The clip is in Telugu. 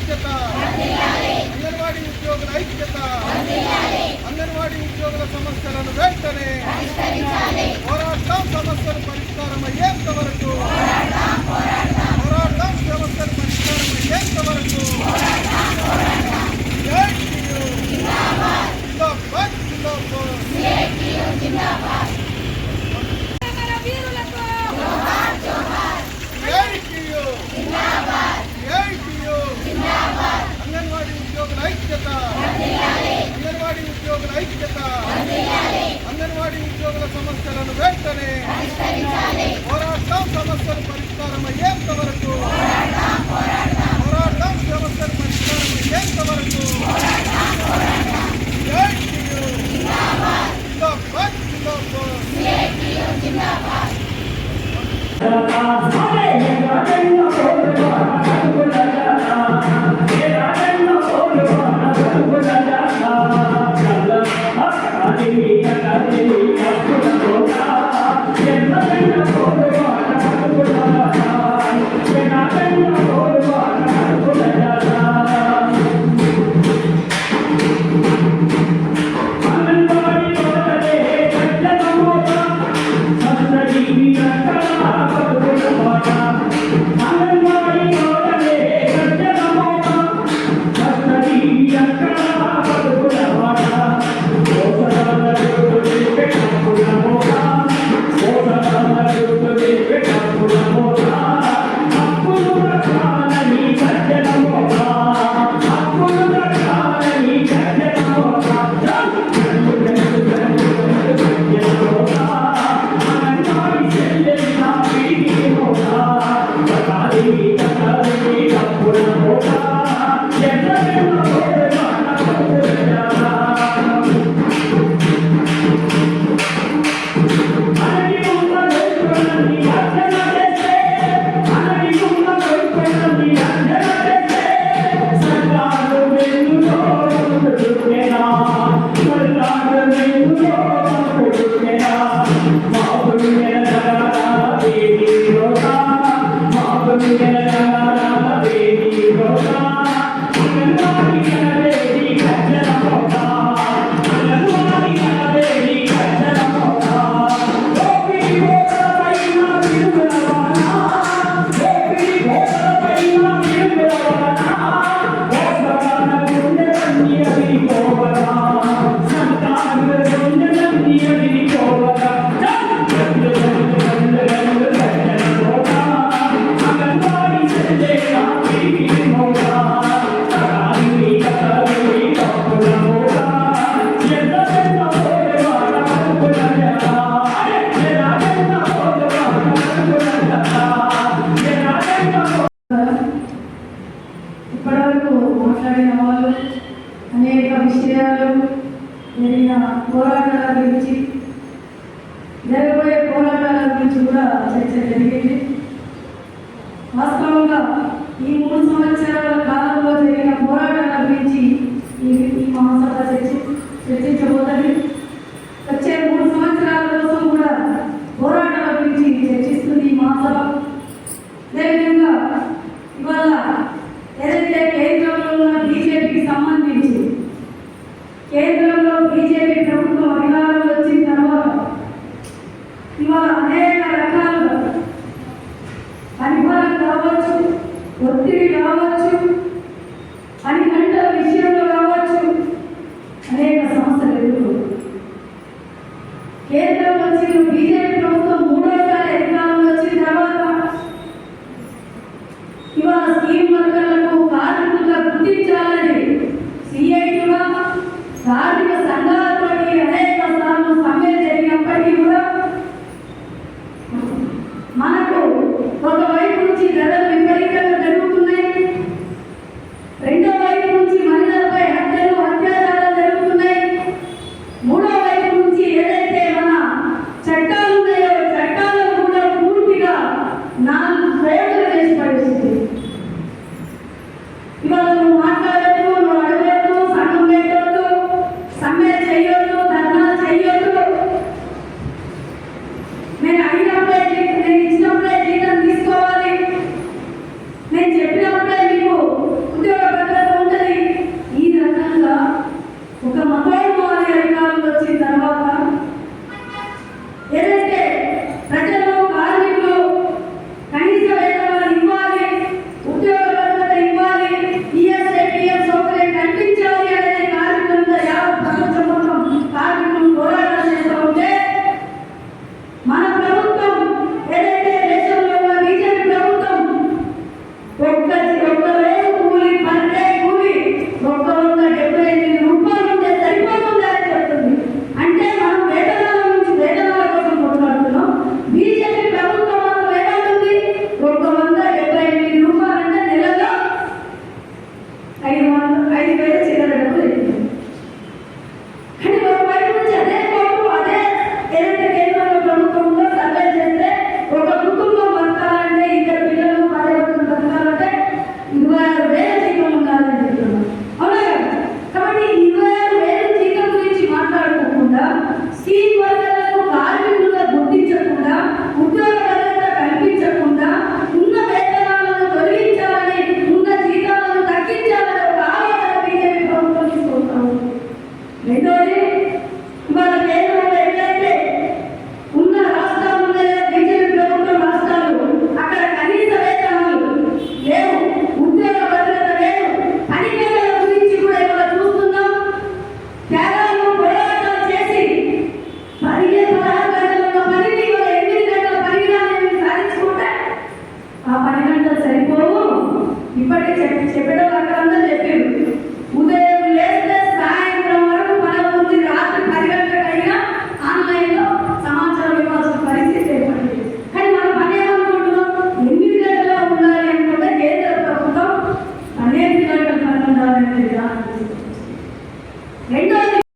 ఐక్యత, అంగన్వాడీ ఉద్యోగుల ఐక్యత, అంగన్వాడీ ఉద్యోగుల సమస్యలను వెంటనే పోరాటం. సమస్యలు పరిష్కారం అయ్యేంత వరకు పోరాటం. సమస్యలు పరిష్కారం అయ్యేంత వరకు అంగన్వాడీ ఉద్యోగుల ఐక్యత, అంగన్వాడీ ఉద్యోగుల ఐక్యత, అంగన్వాడీ ఉద్యోగుల సమస్యలను వెంటనే పోరాటం. సమస్యలు పరిష్కారం అయ్యేంత వరకు పోరాటం. సమస్యలు పరిష్కారం అయ్యేంత వరకు అనేక విషయాలు జరిగిన పోరాటాల గురించి, జరగబోయే పోరాటాల గురించి కూడా చర్చ జరిగింది. వాస్తవంగా ఈ 3 సంవత్సరాల కాలంలో జరిగిన పోరాటాల గురించి ఈ మహాసభ చర్చించబోతుంది. వచ్చే 3 సంవత్సరాల కోసం కూడా పోరాటాల గురించి చర్చిస్తుంది ఈ మహాసభ. అదేవిధంగా ఇవాళ ఏదైతే కేంద్రంలో ఉన్న బీజేపీకి సంబంధించి కేంద్రంలో బీజేపీ ప్రభుత్వం అధికారంలో వచ్చిన తర్వాత ఇవాళ అనేక రకాలుగా పరిపాలన కావచ్చు, ఒత్తిడి కావచ్చు, అని గంటల విషయంలో కావచ్చు, అనేక సమస్యలు ఎదుర్కొంటుంది. కేంద్రంలో వచ్చిన బీజేపీ ప్రభుత్వం 3వసారి అధికారంలో వచ్చిన తర్వాత ఇవాళ స్కీమ్ వర్కర్లకు కార్మికులుగా గుర్తించాలని సిఐటిగా కార్మిక సంఘాలతో అనేక సార్లు సమ్మె జరిగినప్పటికీ కూడా మనకు ఒకవైపు నుంచి ధరలు విపరీతంగా జరుగుతున్నాయి, రెండో వైపు నుంచి మహిళలపై హత్యలు అత్యాచారాలు జరుగుతున్నాయి, మూడో వైపు నుంచి ఏదైతే మన చట్టాలు ఉన్నాయో చట్టాలు వర్గాలకు కార్మికులుగా గుర్తించకుండా, ఉద్యోగ భద్రత కల్పించకుండా, ఉన్న వేతనాలను తొలగించాలని, ఉన్న జీతాలను తగ్గించాలని ఒక ఆలోచన బీజేపీ ప్రభుత్వం తీసుకొస్తాము. రెండోది, ఇవాళ కేంద్రంలో ఎట్లయితే ఉన్న రాష్ట్రాలు ఉన్నాయో బీజేపీ ప్రభుత్వం రాష్ట్రాలు, అక్కడ కనీస వేతనాలు లేవు, ఉద్యోగ భద్రత లేదు, పని గంటల గురించి కూడా ఇవాళ చూస్తున్నాం. త్యాగాలు పోరాటాలు చేసి 16 గంటల పనిని ఇవాళ 8 గంటల పరిజ్ఞానాన్ని సాధించుకుంటే ఆ 10 గంటలు సరిపోవు. ఇప్పటికే చెప్పడం అక్కడంతా చెప్పారు. ఉదయం లేస్తే సాయంత్రం వరకు పని ఉంది, రాత్రి 10 గంటలకైనా ఆన్లైన్లో సమాచారం ఇవ్వాల్సిన పరిస్థితి ఏర్పడింది. కానీ మన పని ఏమనుకుంటున్నాం, 8 గంటల్లో ఉండాలి అనుకుంటే కేంద్ర ప్రభుత్వం 12 గంటల పని ఉండాలనేది విధానం.